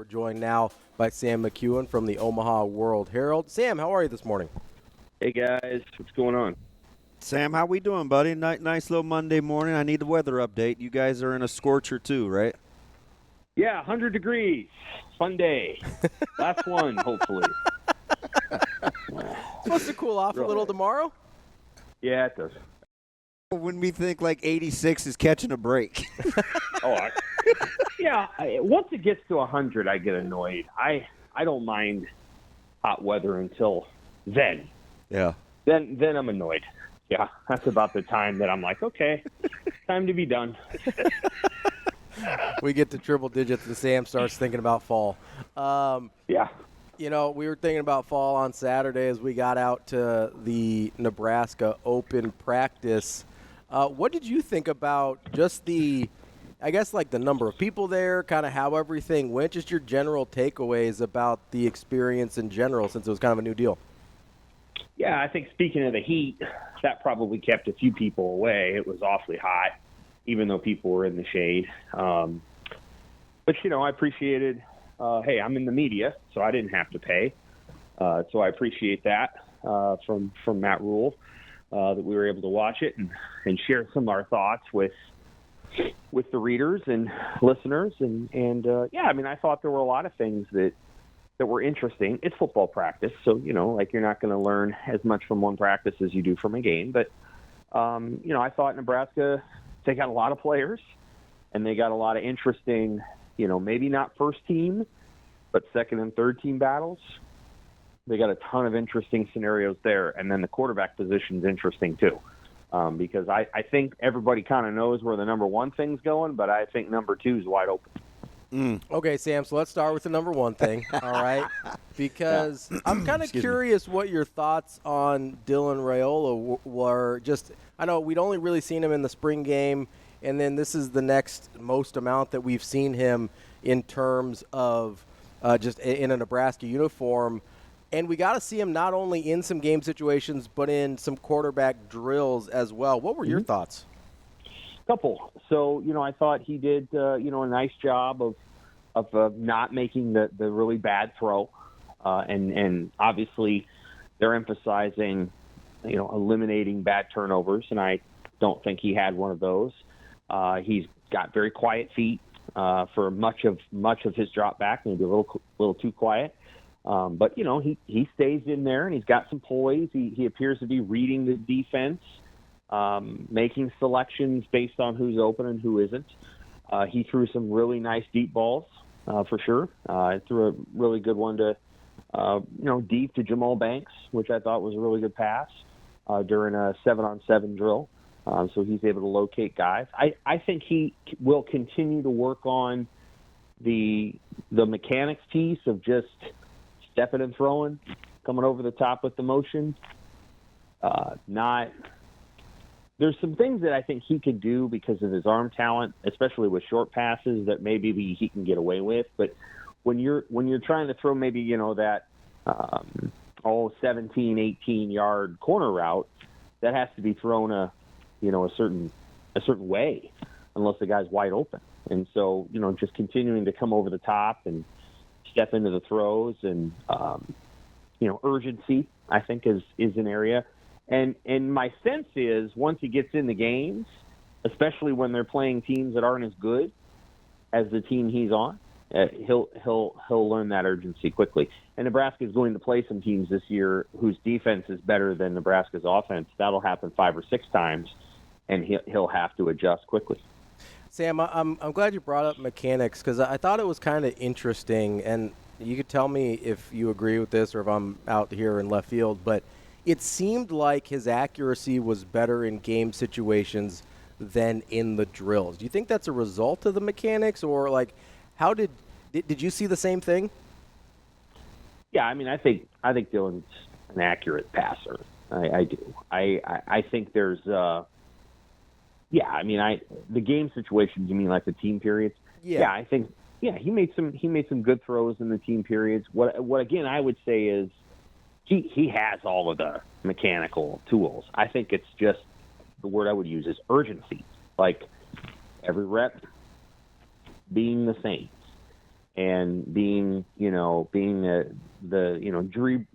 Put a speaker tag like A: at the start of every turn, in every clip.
A: We're joined now by Sam McKewon from the Omaha World-Herald. Sam, how are you this morning?
B: Hey, guys. What's going on?
C: Sam, how we doing, buddy? Nice little Monday morning. I need the weather update. You guys are in a scorcher too, right?
B: Yeah, 100 degrees. Fun day. Last one, hopefully.
A: Supposed to cool off a little tomorrow?
B: Yeah, it does.
C: When we think like 86 is catching a break.
B: Once it gets to 100, I get annoyed. I don't mind hot weather until then.
C: Yeah.
B: Then I'm annoyed. Yeah, that's about the time that I'm like, okay, time to be done.
A: We get to triple digits and Sam starts thinking about fall.
B: Yeah.
A: You know, we were thinking about fall on Saturday as we got out to the Nebraska Open practice. What did you think about just the number of people there, kind of how everything went, just your general takeaways about the experience in general since it was kind of a new deal?
B: Yeah, I think speaking of the heat, that probably kept a few people away. It was awfully hot, even though people were in the shade. But, I appreciated, hey, I'm in the media, so I didn't have to pay. So I appreciate that from Matt Rule, that we were able to watch it and share some of our thoughts with the readers and listeners. And I thought there were a lot of things that were interesting. It's football practice, so, you're not going to learn as much from one practice as you do from a game. But, I thought Nebraska, they got a lot of players, and they got a lot of interesting, maybe not first team, but second and third team battles. They got a ton of interesting scenarios there. And then the quarterback position is interesting too, because I think everybody kind of knows where the number one thing's going, but I think number two is wide open.
A: Okay, Sam, so let's start with the number one thing, all right? Because I'm kind of curious what your thoughts on Dylan Raiola were. I know we'd only really seen him in the spring game, and then this is the next most amount that we've seen him in terms of just in a Nebraska uniform. And we got to see him not only in some game situations, but in some quarterback drills as well. What were your thoughts?
B: Couple. So, I thought he did, a nice job of not making the really bad throw. And obviously they're emphasizing, eliminating bad turnovers. And I don't think he had one of those. He's got very quiet feet for much of his drop back, maybe a little too quiet. But, he stays in there and he's got some poise. He appears to be reading the defense. Making selections based on who's open and who isn't. He threw some really nice deep balls, for sure. Threw a really good one to, deep to Jamal Banks, which I thought was a really good pass during a 7-on-7 drill. So he's able to locate guys. I think he will continue to work on the mechanics piece of just stepping and throwing, coming over the top with the motion. There's some things that I think he could do because of his arm talent, especially with short passes, that maybe he can get away with. But when you're trying to throw maybe, that 17, 18-yard corner route, that has to be thrown a certain way unless the guy's wide open. And so, just continuing to come over the top and step into the throws and, urgency, I think is an area. And my sense is once he gets in the games, especially when they're playing teams that aren't as good as the team he's on, he'll learn that urgency quickly. And Nebraska is going to play some teams this year whose defense is better than Nebraska's offense. That'll happen 5 or 6 times, and he'll have to adjust quickly.
A: Sam, I'm glad you brought up mechanics because I thought it was kind of interesting, and you could tell me if you agree with this or if I'm out here in left field, but it seemed like his accuracy was better in game situations than in the drills. Do you think that's a result of the mechanics, or how did you see the same thing?
B: Yeah, I think Dylan's an accurate passer. I do. I think there's the game situations. You mean like the team periods? Yeah, I think he made some good throws in the team periods. What again I would say is he has all of the mechanical tools. I think it's just the word I would use is urgency. Like every rep being the same. and being the Drew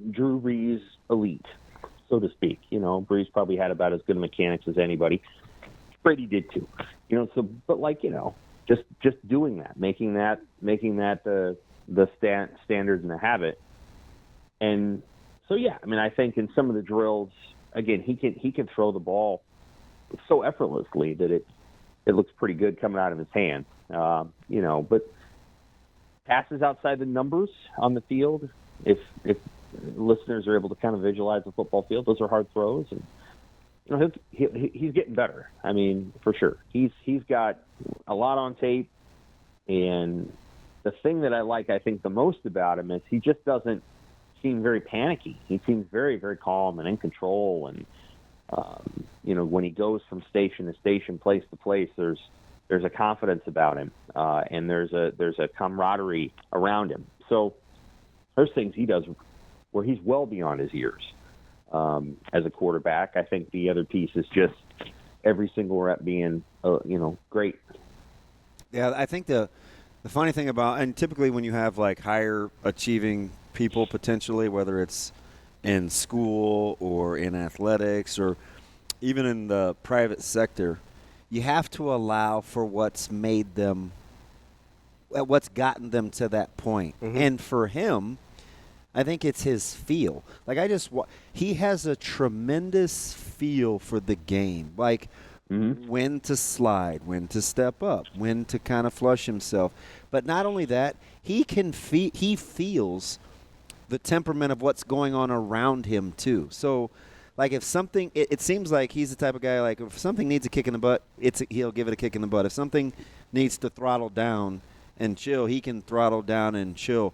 B: Brees elite, so to speak. Brees probably had about as good mechanics as anybody. Brady did too. Just doing that, making that the standard and the habit. And so, yeah, I mean, I think in some of the drills, again, he can throw the ball so effortlessly that it looks pretty good coming out of his hand. But passes outside the numbers on the field, if listeners are able to kind of visualize the football field, those are hard throws, and he's getting better. I mean, for sure, he's got a lot on tape, and the thing that I think the most about him is he just doesn't seem very panicky. He seems very, very calm and in control, and when he goes from station to station, place to place, there's a confidence about him, and there's a camaraderie around him. So there's things he does where he's well beyond his years as a quarterback. I think the other piece is just every single rep being, great.
C: Yeah, I think the funny thing about, and typically when you have like higher achieving people potentially, whether it's in school or in athletics or even in the private sector, you have to allow for what's made them, what's gotten them to that point. Mm-hmm. And for him, I think it's his feel. Like he has a tremendous feel for the game. Like when to slide, when to step up, when to kind of flush himself. But not only that, he feels the temperament of what's going on around him too. So, like if something, it seems like he's the type of guy, like if something needs a kick in the butt, he'll give it a kick in the butt. If something needs to throttle down and chill, he can throttle down and chill.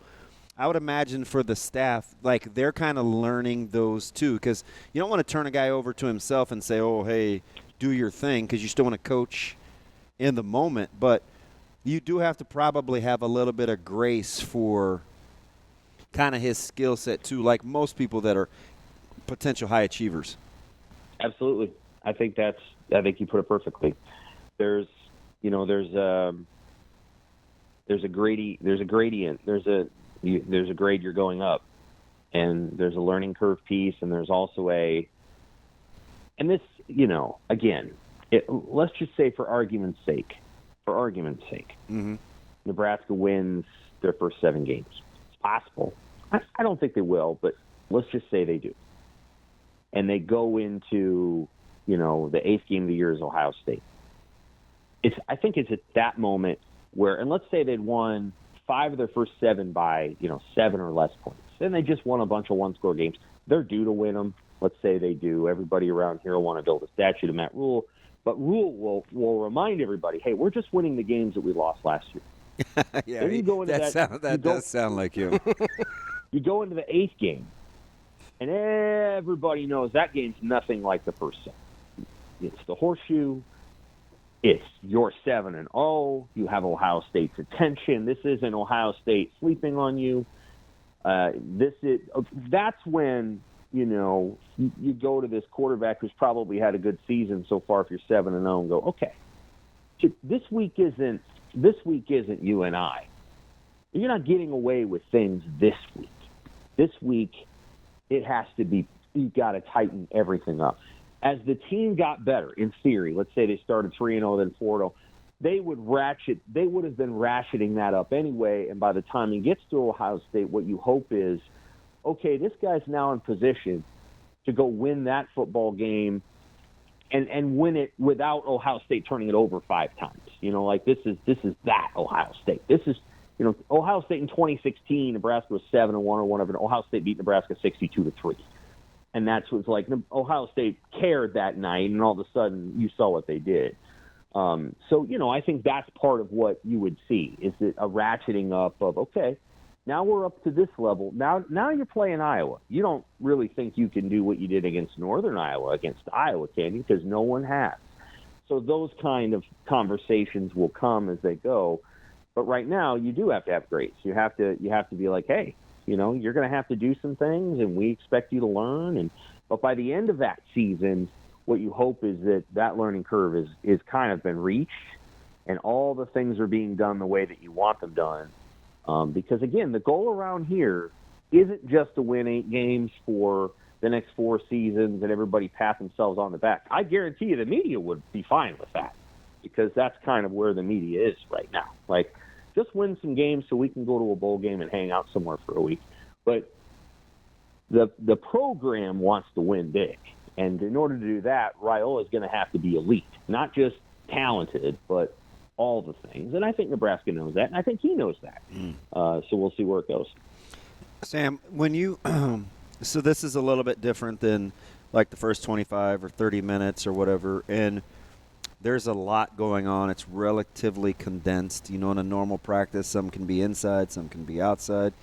C: I would imagine for the staff, like they're kind of learning those too, because you don't want to turn a guy over to himself and say, oh, hey, do your thing, because you still want to coach in the moment. But you do have to probably have a little bit of grace for kind of his skill set too, like most people that are potential high achievers.
B: Absolutely. I think you put it perfectly. There's a gradient. There's a grade you're going up, and there's a learning curve piece, and there's also and this, again, let's just say for argument's sake, mm-hmm. Nebraska wins their first 7 games. It's possible. I don't think they will, but let's just say they do. And they go into, the 8th game of the year is Ohio State. I think it's at that moment where, and let's say they'd won 5 of their first 7 by, 7 or less points. Then they just won a bunch of one-score games. They're due to win them. Let's say they do. Everybody around here will want to build a statue to Matt Rule. But Rule will remind everybody, hey, we're just winning the games that we lost last year.
C: Yeah, then you go into that does sound like you.
B: You go into the 8th game, and everybody knows that game's nothing like the first 7. It's the horseshoe. It's your 7-0. You have Ohio State's attention. This isn't Ohio State sleeping on you. That's when, you go to this quarterback who's probably had a good season so far if you're 7-0 and go, okay, this week isn't you and I. You're not getting away with things this week. This week, it has to be, you've got to tighten everything up. As the team got better, in theory, let's say they started 3-0, then 4-0, they would have been ratcheting that up anyway, and by the time he gets to Ohio State, what you hope is, okay, this guy's now in position to go win that football game and win it without Ohio State turning it over 5 times. This is that Ohio State. This is, Ohio State in 2016, Nebraska was 7-1 or whatever, and Ohio State beat Nebraska 62-3. And that's what's like, Ohio State cared that night, and all of a sudden you saw what they did. I think that's part of what you would see, is that a ratcheting up of, okay, now we're up to this level. Now you're playing Iowa. You don't really think you can do what you did against Northern Iowa against Iowa, can you? Because no one has. So those kind of conversations will come as they go. But right now, you do have to have grace. You have to be like, hey, you're going to have to do some things, and we expect you to learn. But by the end of that season, what you hope is that learning curve is kind of been reached, and all the things are being done the way that you want them done. Because, again, the goal around here isn't just to win 8 games for the next 4 seasons and everybody pat themselves on the back. I guarantee you the media would be fine with that, because that's kind of where the media is right now. Like, just win some games so we can go to a bowl game and hang out somewhere for a week. But the program wants to win big. And in order to do that, Raiola is going to have to be elite, not just talented, but all the things. And I think Nebraska knows that, and I think he knows that. So we'll see where it goes.
C: Sam, when you so this is a little bit different than like the first 25 or 30 minutes or whatever, and there's a lot going on. It's relatively condensed. You know, in a normal practice, some can be inside, some can be outside.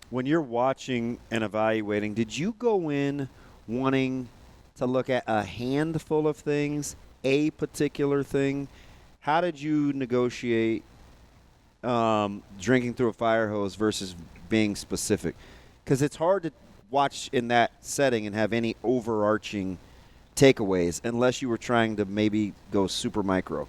C: When you're watching and evaluating, did you go in wanting to look at a handful of things, a particular thing? How did you negotiate drinking through a fire hose versus being specific? Because it's hard to watch in that setting and have any overarching takeaways unless you were trying to maybe go super micro.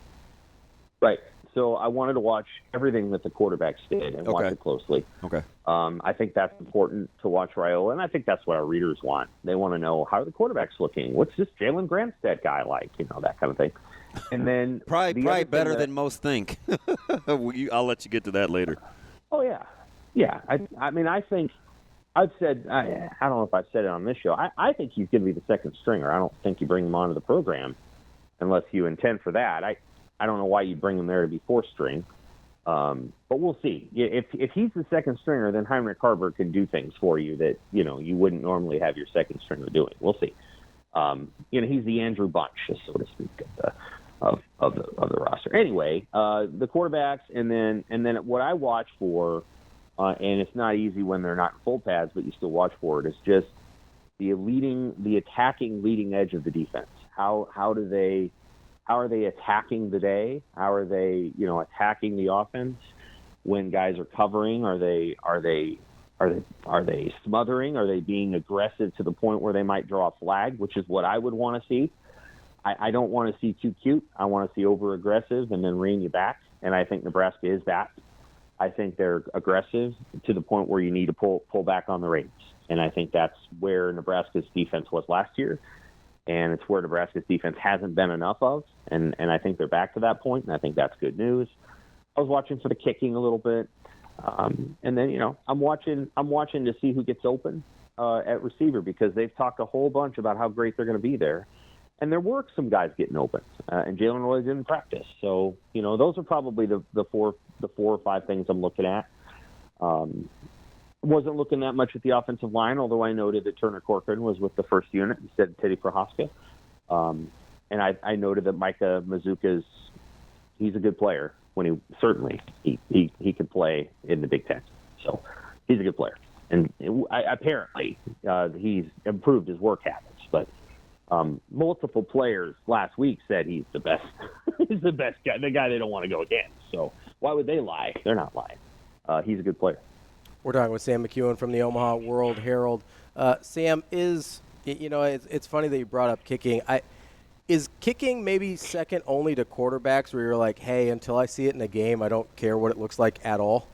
B: Right. So I wanted to watch everything that the quarterbacks did and watch it closely.
C: Okay.
B: I think that's important to watch Raiola, and I think that's what our readers want. They want to know, how are the quarterbacks looking? What's this Jalen Granstad guy like? You know, that kind of thing. And then
C: probably better than most think. I'll let you get to that later.
B: Oh, yeah. Yeah. I mean, I think I've said, I don't know if I've said it on this show, I think he's going to be the second stringer. I don't think you bring him onto the program unless you intend for that. I don't know why you bring him there to be fourth string, but we'll see. If he's the second stringer, then Heinrich Harburg can do things for you that, you know, you wouldn't normally have your second stringer doing. We'll see. You know, he's the Andrew Bunch, so to speak, of the roster. Anyway, the quarterbacks, and then what I watch for, and it's not easy when they're not in full pads, but you still watch for it, is just the attacking leading edge of the defense. How are they attacking the day? How are they, you know, attacking the offense when guys are covering? Are they smothering? Are they being aggressive to the point where they might draw a flag, which is what I would want to see. I don't want to see too cute. I want to see over aggressive and then rein you back. And I think Nebraska is that. I think they're aggressive to the point where you need to pull back on the reins. And I think that's where Nebraska's defense was last year. And it's where Nebraska's defense hasn't been enough of, and I think they're back to that point, and I think that's good news. I was watching for the kicking a little bit, and then, you know, I'm watching to see who gets open at receiver, because they've talked a whole bunch about how great they're going to be there, and there were some guys getting open, and Jalen really didn't practice. So, you know, those are probably the four or five things I'm looking at. Wasn't looking that much at the offensive line, although I noted that Turner Corcoran was with the first unit instead of Teddy Prohaska. And I noted that Micah Mazuka's, he's a good player when he could play in the Big Ten. So he's a good player. And apparently he's improved his work habits. But multiple players last week said he's the best. He's the best guy, the guy they don't want to go against. So why would they lie? They're not lying. He's a good player.
A: We're talking with Sam McKewon from the Omaha World-Herald. Sam, it's funny that you brought up kicking. Is kicking maybe second only to quarterbacks, where you're like, hey, until I see it in a game, I don't care what it looks like at all?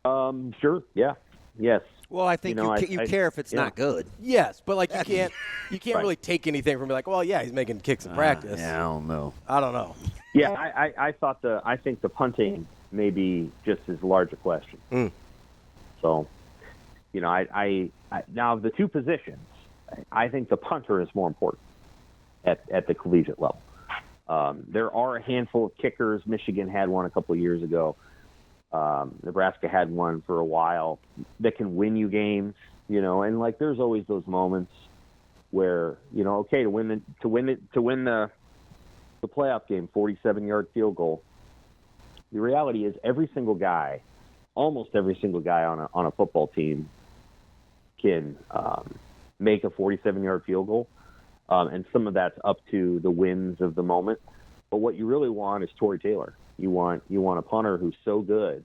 B: Sure. Yeah. Yes.
C: Well, I think you care if it's not good.
A: Yes, but like you can't really take anything from me like, well, yeah, he's making kicks in practice.
C: Yeah,
A: I don't know.
B: Yeah, I think the punting may be just as large a question. So, you know, I now of the two positions, I think the punter is more important at the collegiate level. There are a handful of kickers. Michigan had one a couple of years ago. Nebraska had one for a while that can win you games, you know, and like there's always those moments where, you know, okay, to win the playoff game, 47-yard field goal. The reality is almost every single guy on a football team can make a 47-yard field goal, and some of that's up to the wins of the moment. But what you really want is Torrey Taylor. You want a punter who's so good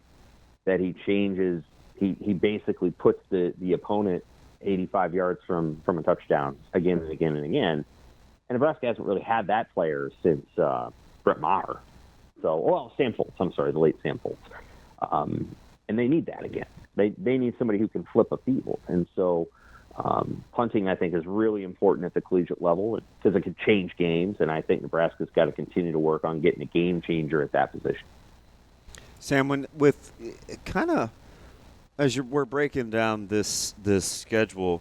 B: that he changes. He basically puts the opponent 85 yards from a touchdown again and again and again. And Nebraska hasn't really had that player since Brett Maher. Sam Foltz. I'm sorry, the late Sam Foltz. And they need that again. They need somebody who can flip a field. And so punting, I think, is really important at the collegiate level because it could change games. And I think Nebraska's got to continue to work on getting a game changer at that position.
C: Sam, with kind of as we're breaking down this schedule,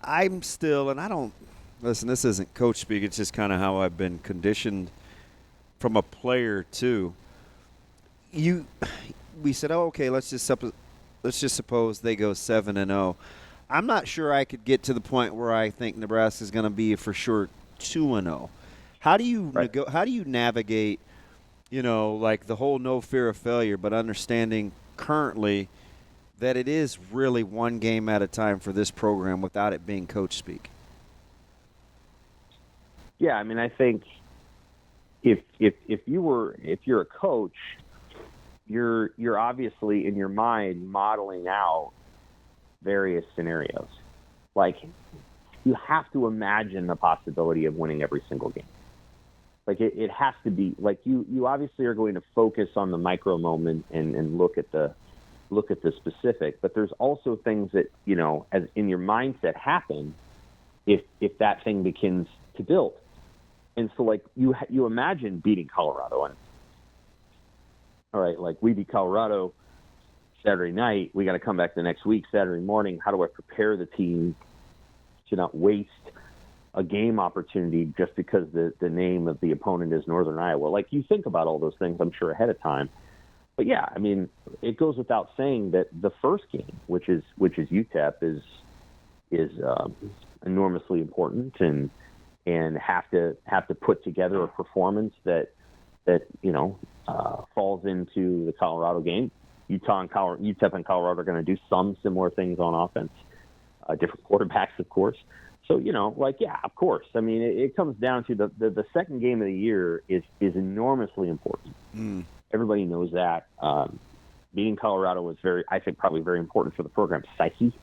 C: I'm still, and I don't listen. This isn't coach speak. It's just kind of how I've been conditioned from a player too. We said, okay, let's just suppose they go 7-0. I'm not sure I could get to the point where I think Nebraska is going to be for sure 2-0. How do you navigate? Like the whole no fear of failure, but understanding currently that it is really one game at a time for this program without it being coach speak.
B: Yeah, I mean, I think if you're a coach, you're obviously in your mind modeling out various scenarios. Like you have to imagine the possibility of winning every single game. Like it has to be like you obviously are going to focus on the micro moment and look at the specific, but there's also things that, as in your mindset happen if that thing begins to build. And so like you imagine beating Colorado, and all right, like we beat Colorado Saturday night, we got to come back the next week, Saturday morning. How do I prepare the team to not waste a game opportunity just because the name of the opponent is Northern Iowa? Like you think about all those things, I'm sure, ahead of time. But yeah, I mean, it goes without saying that the first game, which is UTEP, is enormously important and have to put together a performance that falls into the Colorado game. UTEP and Colorado are going to do some similar things on offense, different quarterbacks, of course. So, yeah, of course. I mean, it comes down to the second game of the year is enormously important. Everybody knows that. Beating Colorado was probably very important for the program's psyche.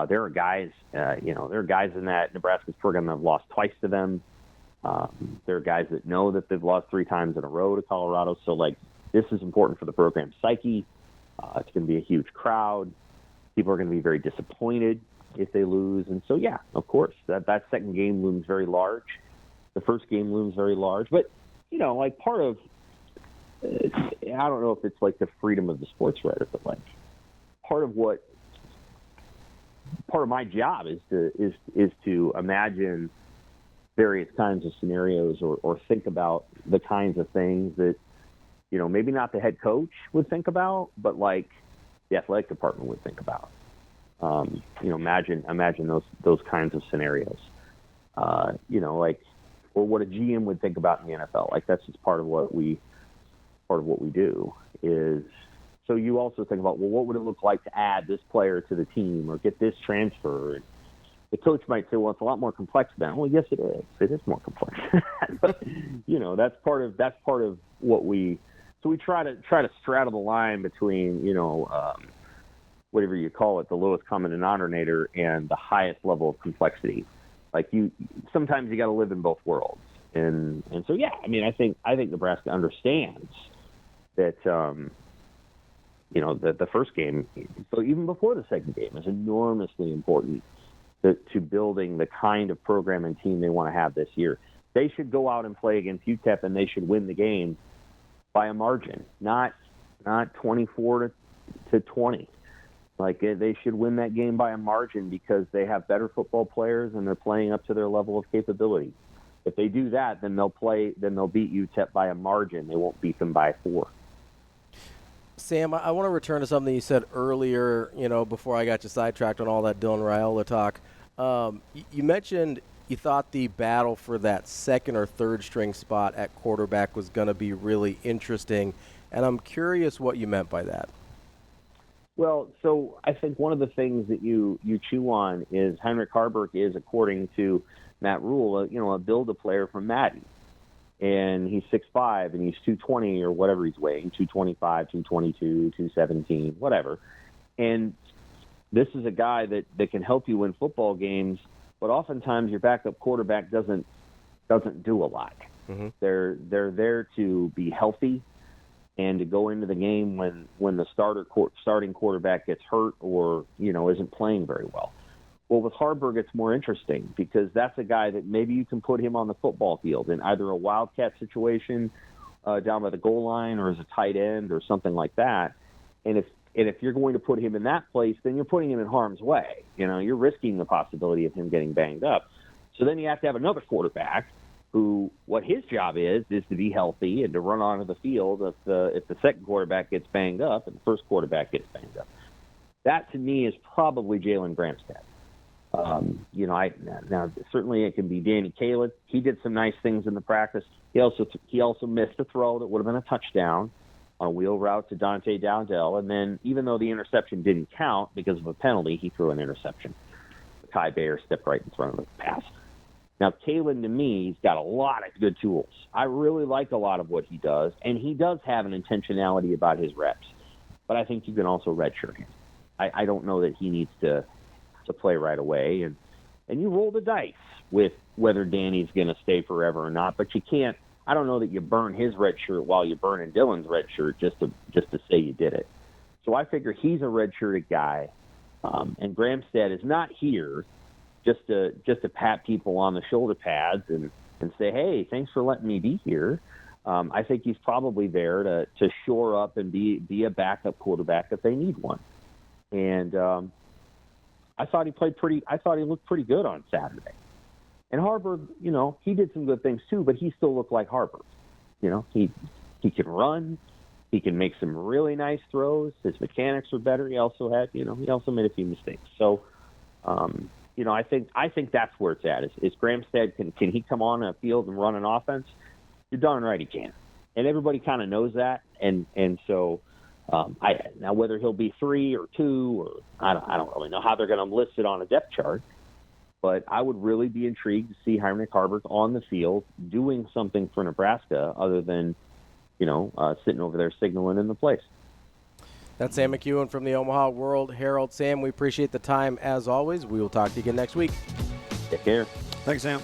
B: There are guys in that Nebraska's program that have lost twice to them. There are guys that know that they've lost 3 times in a row to Colorado. So, like, this is important for the program's psyche. It's going to be a huge crowd. People are going to be very disappointed if they lose. And so, yeah, of course, that second game looms very large. The first game looms very large. But, like part of, I don't know if it's like the freedom of the sports writer, but like part of my job is to imagine various kinds of scenarios or think about the kinds of things that, maybe not the head coach would think about, but like the athletic department would think about. Imagine those kinds of scenarios. Or what a GM would think about in the NFL. Like that's just part of what we do is. So you also think about, well, what would it look like to add this player to the team or get this transfer? And the coach might say, well, it's a lot more complex than that. Well, yes, it is. It is more complex. But, that's part of what we. So we try to straddle the line between, whatever you call it, the lowest common denominator and the highest level of complexity. Like sometimes you got to live in both worlds. And so, yeah, I mean, I think Nebraska understands that, the first game, so even before the second game, is enormously important to building the kind of program and team they want to have this year. They should go out and play against UTEP, and they should win the game by a margin, not 24 to 20. Like they should win that game by a margin because they have better football players and they're playing up to their level of capability. If they do that, then they'll beat UTEP by a margin. They won't beat them by 4.
A: Sam, I want to return to something you said earlier, before I got you sidetracked on all that Dylan Raiola talk. You mentioned you thought the battle for that second or third string spot at quarterback was going to be really interesting, and I'm curious what you meant by that.
B: Well, so I think one of the things that you chew on is Heinrich Harburg is, according to Matt Rule, a build-a player from Madden. And he's 6'5", and he's 220 or whatever he's weighing, 225, 222, 217, whatever. And this is a guy that can help you win football games, but oftentimes your backup quarterback doesn't do a lot.
A: Mm-hmm.
B: They're there to be healthy and to go into the game when the starting quarterback gets hurt or isn't playing very well. Well, with Haarberg, it's more interesting because that's a guy that maybe you can put him on the football field in either a wildcat situation down by the goal line or as a tight end or something like that. And if you're going to put him in that place, then you're putting him in harm's way. You're risking the possibility of him getting banged up. So then you have to have another quarterback who, what his job is to be healthy and to run onto the field if the second quarterback gets banged up and the first quarterback gets banged up. That to me is probably Jalen Gramstad. Now certainly it can be Danny Kalin. He did some nice things in the practice. He also missed a throw that would have been a touchdown on a wheel route to Dante Dowdell, and then even though the interception didn't count because of a penalty, he threw an interception. Kai Bayer stepped right in front of the pass. Now, Kalin, to me, he's got a lot of good tools. I really like a lot of what he does, and he does have an intentionality about his reps. But I think you can also redshirt him. I don't know that he needs to play right away. And you roll the dice with whether Danny's going to stay forever or not. But you can't. I don't know that you burn his red shirt while you're burning Dylan's red shirt just to say you did it. So I figure he's a redshirted guy, and Gramstad is not here just to pat people on the shoulder pads and say, hey, thanks for letting me be here. I think he's probably there to shore up and be a backup quarterback if they need one. And I thought he looked pretty good on Saturday. And Haarberg, he did some good things too, but he still looked like Haarberg. He can run. He can make some really nice throws. His mechanics were better. He also made a few mistakes. So, I think that's where it's at. Is Gramstad, can he come on a field and run an offense? You're darn right he can. And everybody kind of knows that. And so now whether he'll be 3 or 2 or I don't really know how they're going to list it on a depth chart. But I would really be intrigued to see Heinrich Haarberg on the field doing something for Nebraska other than, sitting over there signaling in the place.
A: That's Sam McKewon from the Omaha World-Herald. Sam, we appreciate the time as always. We will talk to you again next week.
B: Take care.
C: Thanks, Sam.